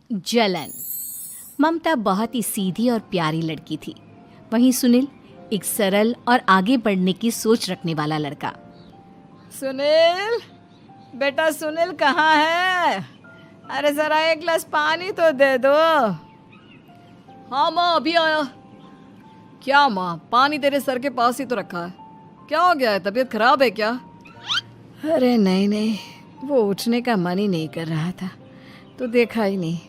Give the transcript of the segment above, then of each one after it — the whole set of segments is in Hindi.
जलन। ममता बहुत ही सीधी और प्यारी लड़की थी, वहीं सुनील एक सरल और आगे बढ़ने की सोच रखने वाला लड़का। सुनील, बेटा सुनील कहाँ है? अरे जरा एक गिलास पानी तो दे दो। हाँ माँ, अभी आया। क्या माँ, पानी तेरे सर के पास ही तो रखा है, क्या हो गया है? तबीयत खराब है क्या? अरे नहीं नहीं, वो उठने का मन ही नहीं कर रहा था तो देखा ही नहीं।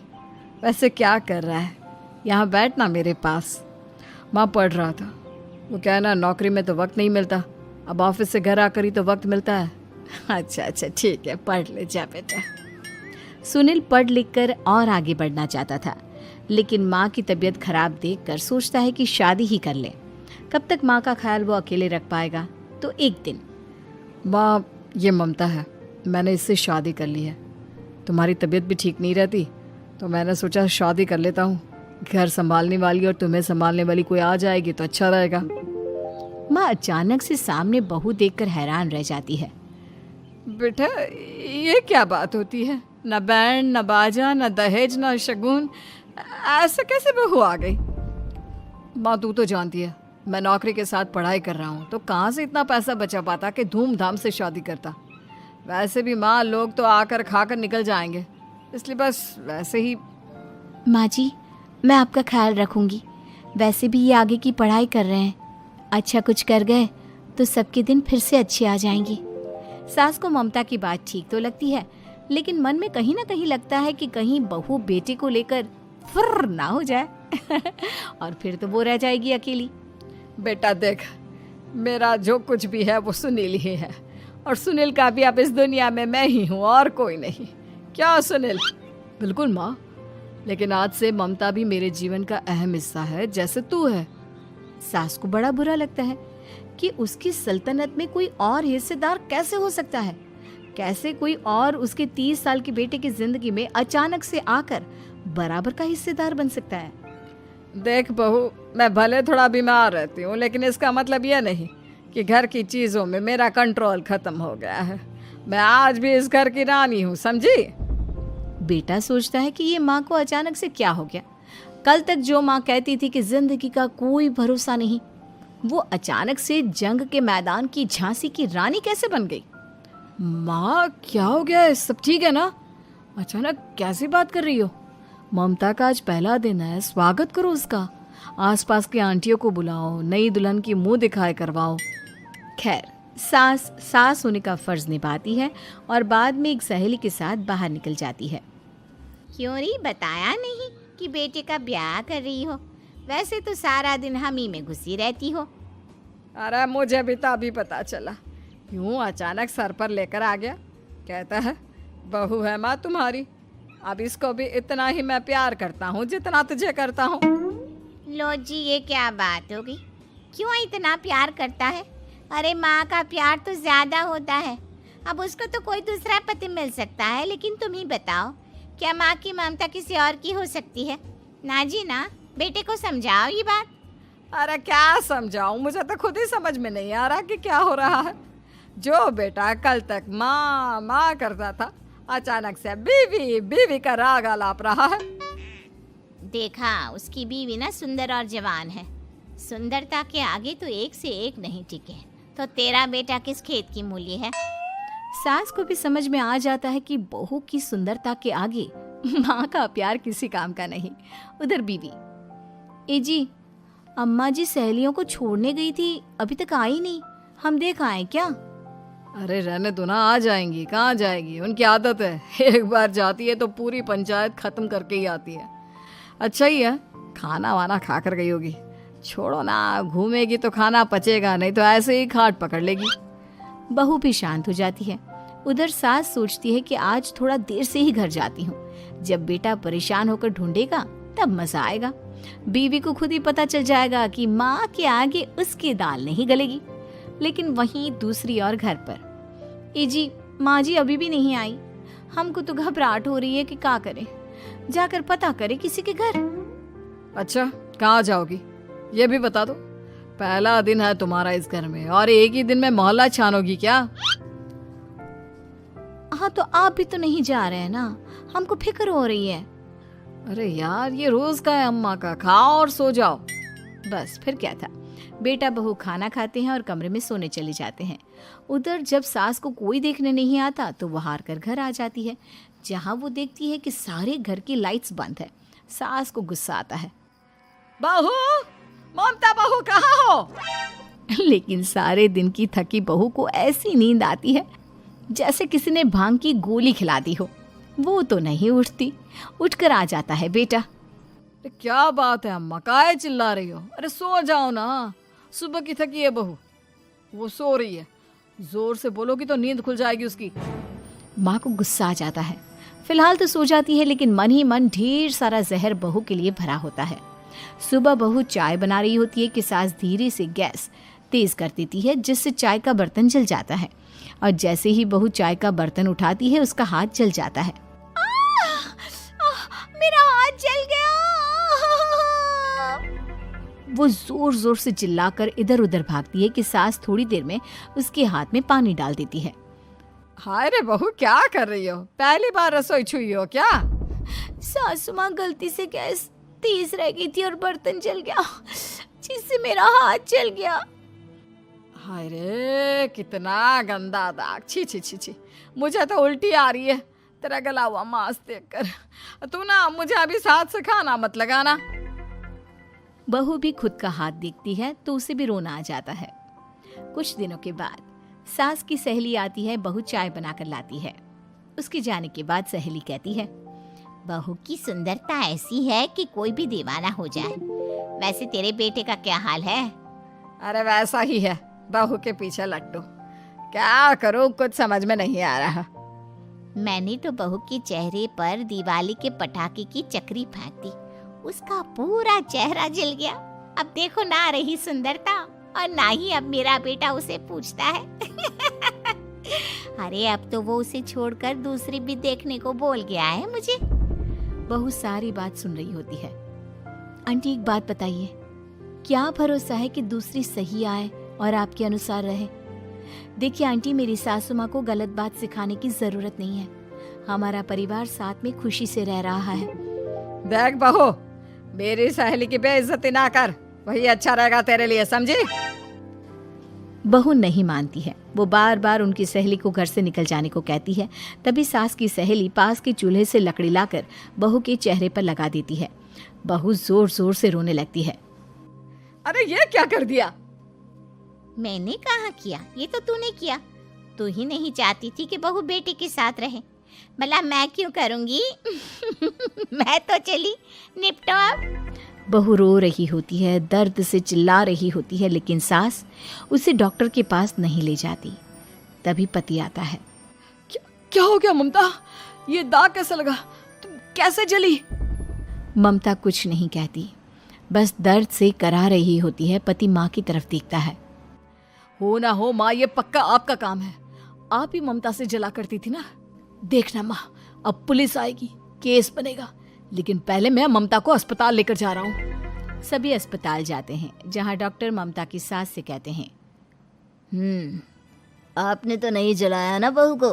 वैसे क्या कर रहा है? यहाँ बैठना मेरे पास। माँ पढ़ रहा था। वो कहना नौकरी में तो वक्त नहीं मिलता, अब ऑफिस से घर आकर ही तो वक्त मिलता है। अच्छा अच्छा ठीक है, पढ़ ले जा बेटा। सुनील पढ़ लिख कर और आगे बढ़ना चाहता था, लेकिन माँ की तबीयत खराब देखकर सोचता है कि शादी ही कर ले। कब तक माँ का ख्याल वो अकेले रख पाएगा? तो एक दिन, माँ ये ममता है, मैंने इससे शादी कर ली है। तुम्हारी तबीयत भी ठीक नहीं रहती तो मैंने सोचा शादी कर लेता हूँ। घर संभालने वाली और तुम्हें संभालने वाली कोई आ जाएगी तो अच्छा रहेगा। माँ अचानक से सामने बहू देखकर हैरान रह जाती है। बेटा ये क्या बात होती है? न बैंड, न बाजा, न दहेज, न शगुन, ऐसे कैसे बहू आ गई? माँ तू तो जानती है मैं नौकरी के साथ पढ़ाई कर रहा हूँ, तो कहाँ से इतना पैसा बचा पाता कि धूमधाम से शादी करता। वैसे भी माँ लोग तो आकर खाकर निकल जाएंगे, इसलिए बस वैसे ही। माँ जी, मैं आपका ख्याल रखूंगी। वैसे भी ये आगे की पढ़ाई कर रहे हैं, अच्छा कुछ कर गए तो सबके दिन फिर से अच्छे आ जाएंगे। सास को ममता की बात ठीक तो लगती है, लेकिन मन में कहीं ना कहीं लगता है कि कहीं बहू बेटे को लेकर फुर्र ना हो जाए और फिर तो वो रह जाएगी अकेली। बेटा देख, मेरा जो कुछ भी है वो सुनील ही है, और सुनील का भी अब इस दुनिया में मैं ही हूँ और कोई नहीं। क्या सुनील? बिल्कुल माँ, लेकिन आज से ममता भी मेरे जीवन का अहम हिस्सा है, जैसे तू है। सास को बड़ा बुरा लगता है कि उसकी सल्तनत में कोई और हिस्सेदार कैसे हो सकता है। कैसे कोई और उसके 30 साल के बेटे की जिंदगी में अचानक से आकर बराबर का हिस्सेदार बन सकता है। देख बहू, मैं भले थोड़ा बीमार रहती हूँ, लेकिन इसका मतलब यह नहीं कि घर की चीज़ों में मेरा कंट्रोल खत्म हो गया है। मैं आज भी इस घर की रानी हूँ, समझी? बेटा सोचता है कि ये माँ को अचानक से क्या हो गया। कल तक जो माँ कहती थी कि जिंदगी का कोई भरोसा नहीं, वो अचानक से जंग के मैदान की झांसी की रानी कैसे बन गई? माँ क्या हो गया है? सब ठीक है ना? अचानक कैसी बात कर रही हो? ममता का आज पहला दिन है, स्वागत करो उसका। आसपास की आंटियों को बुलाओ, नई दुल्हन की मुंह दिखाए करवाओ। खैर, सास होने का फर्ज निभाती है और बाद में एक सहेली के साथ बाहर निकल जाती है। क्यों नहीं बताया नहीं कि बेटे का ब्याह कर रही हो? वैसे तो सारा दिन हम ही में घुसी रहती हो। अरे मुझे भी तो अभी पता चला, यूं अचानक सर पर लेकर आ गया। कहता है बहू है माँ तुम्हारी, अब इसको भी इतना ही मैं प्यार करता हूँ जितना तुझे करता हूँ। लो जी, ये क्या बात होगी? क्यों इतना प्यार करता है? अरे माँ का प्यार तो ज्यादा होता है। अब उसको तो कोई दूसरा पति मिल सकता है, लेकिन तुम ही बताओ, क्या माँ की ममता किसी और की हो सकती है? ना जी ना, बेटे को समझाओ ये बात। अरे क्या समझाऊं, मुझे तो खुद ही समझ में नहीं आ रहा कि क्या हो रहा है। जो बेटा कल तक माँ माँ करता था, अचानक से बीवी बीवी का राग आलाप रहा है। देखा, उसकी बीवी ना सुंदर और जवान है। सुंदरता के आगे तो एक से एक नहीं टिके, तो तेरा बेटा किस खेत की मूली है? सास को भी समझ में आ जाता है कि बहू की सुंदरता के आगे माँ का प्यार किसी काम का नहीं। उधर बीवी, ए जी, अम्मा जी सहेलियों को छोड़ने गई थी, अभी तक आई नहीं, हम देख आए क्या? अरे रहने दो ना, आ जाएंगी। कहाँ जाएगी, उनकी आदत है, एक बार जाती है तो पूरी पंचायत खत्म करके ही आती है। अच्छा ही है, खाना वाना खा कर गई होगी। छोड़ो ना, घूमेगी तो खाना पचेगा नहीं तो ऐसे ही खाट पकड़ लेगी। बहू भी शांत हो जाती है। उधर सास सोचती है कि आज थोड़ा देर से ही घर जाती हूँ, जब बेटा परेशान होकर ढूंढेगा तब मजा आएगा। बीवी को खुद ही पता चल जाएगा कि माँ के आगे उसकी दाल नहीं गलेगी। लेकिन वहीं दूसरी ओर घर पर, ए जी, माँ जी अभी भी नहीं आई, हमको तो घबराहट हो रही है कि क्या करें, जाकर पता करें किसी के घर। अच्छा, कहाँ जाओगी ये भी बता दो। पहला दिन है तुम्हारा इस घर में और एक ही दिन में मोहल्ला छानोगी क्या? हाँ, तो आप भी तो नहीं जा रहे हैं ना, हमको फिक्र हो रही है। अरे यार, ये रोज का है अम्मा का, खाओ और सो जाओ। बस फिर क्या था। बेटा बहू खाना खाते हैं और कमरे में सोने चले जाते हैं। उधर जब सास को कोई देखने नहीं आता तो वो हार कर घर आ जाती है, जहाँ वो देखती है कि सारे घर की लाइट्स बंद है। सास को गुस्सा आता है। बहू, ममता बहू कहाँ हो? लेकिन सारे दिन की थकी बहू को ऐसी नींद आती है जैसे किसी ने भांग की गोली खिला दी हो। वो तो नहीं उठती। उठकर आ जाता है बेटा। अरे क्या बात है अम्मा, काहे चिल्ला रही हो? अरे सो जाओ ना, सुबह की थकी है बहू, वो सो रही है। जोर से बोलोगी तो नींद खुल जाएगी उसकी। माँ को गुस्सा आ जाता है। फिलहाल तो सो जाती है, लेकिन मन ही मन ढेर सारा जहर बहू के लिए भरा होता है। सुबह बहू चाय बना रही होती है कि सास धीरे से गैस तेज कर देती है, जिससे चाय का बर्तन जल जाता है। और जैसे ही बहू चाय का बर्तन उठाती है उसका हाथ जल जाता है। मेरा हाथ जल गया। वो जोर जोर से चिल्लाकर इधर उधर भागती है कि सास थोड़ी देर में उसके हाथ में पानी डाल देती है। हाय रे बहू, क्या कर रही हो? पहली बार रसोई छुई हो क्या? सासू माँ गलती से गैस तेज रह गई थी और बर्तन जल गया, जिससे मेरा हाथ जल गया। हाय रे, कितना गंदा दाग। छी छी छी छी, मुझे तो उल्टी आ रही है तेरा गला हुआ मांस देखकर। तू ना मुझे अभी साथ से खाना मत लगाना। बहू भी खुद का हाथ देखती है तो उसे भी रोना आ जाता है। कुछ दिनों के बाद सास की सहेली आती है। बहू चाय बनाकर लाती है। उसके जाने के बाद सहेली कहती है, बहू की सुंदरता ऐसी है कि कोई भी दीवाना हो जाए। वैसे तेरे बेटे का क्या हाल है? अरे वैसा ही है, बहू के पीछे लट्टू। क्या करूं, कुछ समझ में नहीं आ रहा। मैंने तो बहू के चेहरे पर दिवाली के पटाखे की चक्री फेंक दी, उसका पूरा चेहरा जल गया। अब देखो ना रही सुंदरता, और ना ही अब मेरा बेटा उसे पूछता है। अरे अब तो वो उसे छोड़कर दूसरी भी देखने को बोल गया है मुझे। बहू सारी बात सुन रही होती है। आंटी एक बात बताइए, क्या भरोसा है कि दूसरी सही आए और आपके अनुसार रहे? देखिए आंटी, मेरी सासू माँ को गलत बात सिखाने की जरूरत नहीं है। हमारा परिवार साथ में खुशी से रह रहा है। देख बहू, मेरी सहेली की बेइज्जती ना कर, वही अच्छा रहेगा तेरे लिए, समझी? बहू नहीं मानती है। वो बार बार उनकी सहेली को घर से निकल जाने को कहती है। तभी सास की सहेली पास के चूल्हे से लकड़ी लाकर बहू के चेहरे पर लगा देती है। बहू जोर जोर से रोने लगती है। अरे ये क्या कर दिया? मैंने कहाँ किया, ये तो तूने किया। तू ही नहीं चाहती थी कि बहू बेटे के साथ रहे, भला मैं क्यों करूंगी? मैं तो चली, निपटो अब। बहू रो रही होती है, दर्द से चिल्ला रही होती है, लेकिन सास उसे डॉक्टर के पास नहीं ले जाती। तभी पति आता है। क्या हो गया ममता? ये दाग कैसे लगा? तुम कैसे जली? ममता कुछ नहीं कहती, बस दर्द से करा रही होती है। पति माँ की तरफ देखता है। हो ना हो माँ, ये पक्का आपका काम है। आप ही ममता से जला करती थी ना। देखना माँ, अब पुलिस आएगी, केस बनेगा, लेकिन पहले मैं ममता को अस्पताल लेकर जा रहा हूँ। सभी अस्पताल जाते हैं, जहाँ डॉक्टर ममता की सास से कहते हैं, आपने तो नहीं जलाया ना बहू को?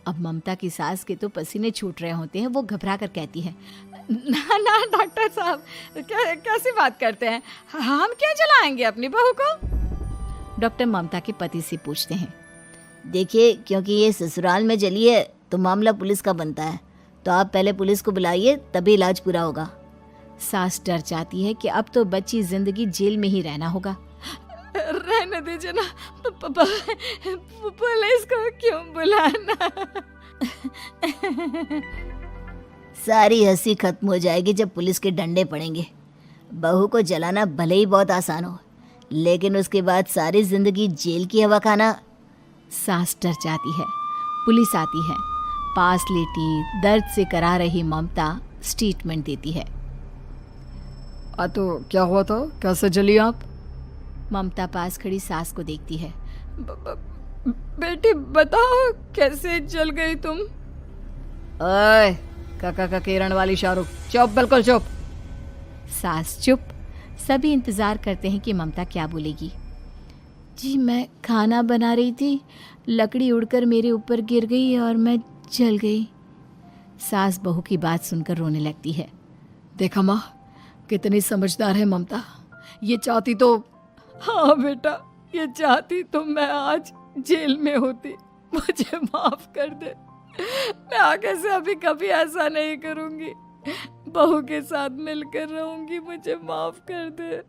अब ममता की सास के तो पसीने छूट रहे होते हैं। वो घबरा कर कहती है, ना ना डॉक्टर साहब, कैसी बात करते हैं? हम क्या जलाएंगे अपनी बहू को? डॉक्टर ममता के पति से पूछते हैं। देखिए, क्योंकि ये ससुराल में जली है तो मामला पुलिस का बनता है, तो आप पहले पुलिस को बुलाइए, तभी इलाज पूरा होगा। सास डर जाती है कि अब तो बच्ची जिंदगी जेल में ही रहना होगा। रहने दीजिए ना, पुलिस को क्यों बुलाना? सारी हंसी खत्म हो जाएगी जब पुलिस के डंडे पड़ेंगे। बहू को जलाना भले ही बहुत आसान हो, लेकिन उसके बाद सारी जिंदगी जेल की हवा खाना। सास डर जाती है। पुलिस आती है। पास लेटी दर्द से करा रही ममता स्टेटमेंट देती है। तो क्या हुआ था? कैसे जली आप? ममता पास खड़ी सास को देखती है। बेटी बताओ, कैसे जल गई तुम? ओए, काका का किरण वाली शाहरुख, चुप, बिल्कुल चुप। सास चुप। सभी इंतजार करते हैं कि ममता क्या बोलेगी। जी मैं खाना बना रही थी, लकड़ी उड़कर मेरे ऊपर गिर गई और मैं जल गई। सास बहू की बात सुनकर रोने लगती है। देखा माँ, कितनी समझदार है ममता। ये चाहती तो, हाँ बेटा, ये चाहती तो मैं आज जेल में होती। मुझे माफ कर दे। मैं आगे से अभी कभी ऐसा नहीं करूंगी। बहू के साथ मिलकर रहूंगी। मुझे माफ कर दे।